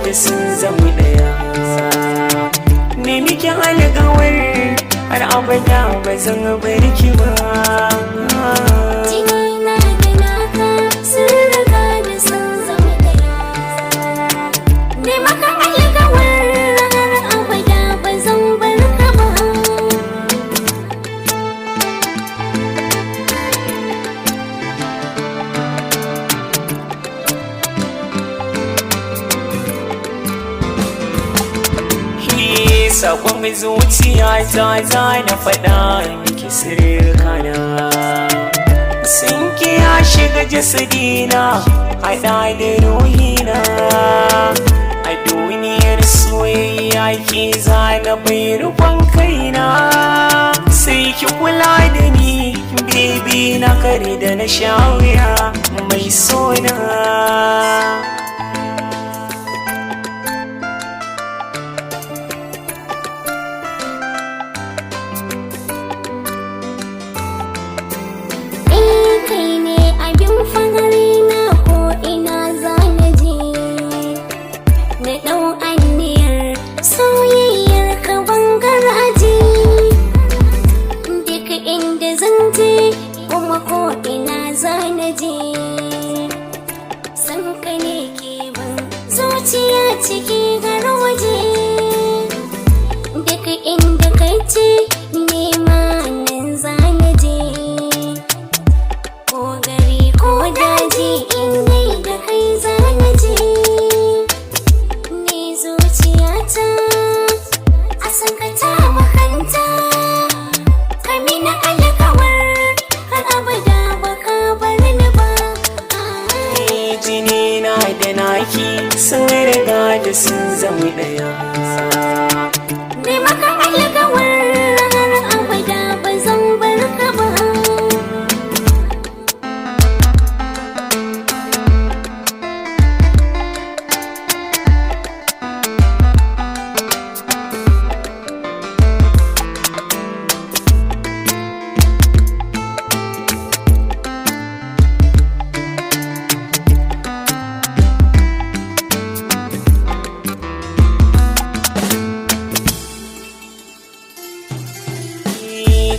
da sun zama daya. Ne miki alƙawar har abada ba zan bar ki ba. Jinina da naka sun riga da sun zama daya. Ne maka alƙawar har abada ba zan bar ka ba. Sakon zuciya ta za na faɗa miki sirrikana, sun kiya shiga jasadina haɗa da ruhina. A duniyar soyayya ke zana bai rufan kaina, sai ki kula da ni baby na kare da na sha wuya mai sona. Zuciya ciki garo waje, duk inda kai ce nema nan zana je. Ko gari ko daji in dai da kai zana je. Ni zuciyata a san ka ta makanta, ka mina alƙawar har abada baka bar ni ba. Jinina da naki sun riga da sun zama daya. Ne maka alƙawar har abada ba zan bar ka ba.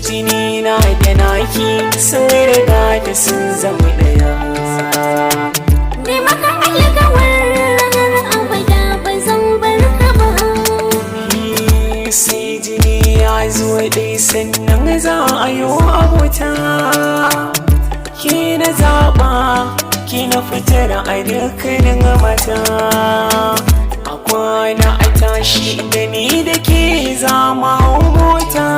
Jinina da naki sun riga da sun zama daya. Ne maka alƙawar har abada ba zan bar ka ba. Sai jini ya zo dai sannan za a yi abota. Ki na zaɓa, ki na fitar a dukkanin mata. A kwana a tashi da ni da ke zama mota.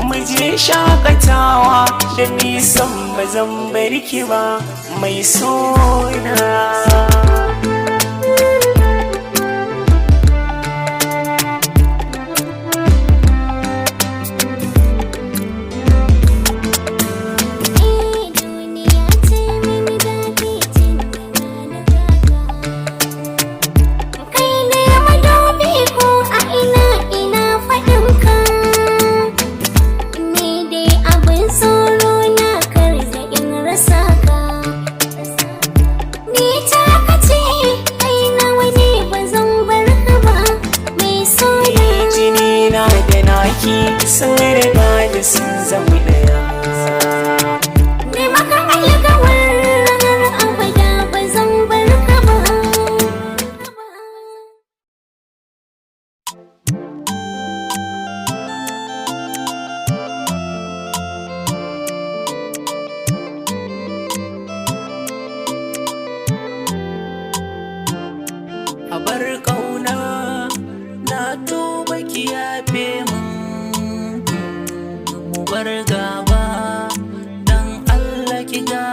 Muje shakatawa da nisan ba zan bar ki ba mai sona. Sun riga da sun zama daya. Ne maka alƙawar har abada ba zan bar ka ba. A bar ƙauna na tuba ki yafe mun. Bar gaba dan Allah ki ga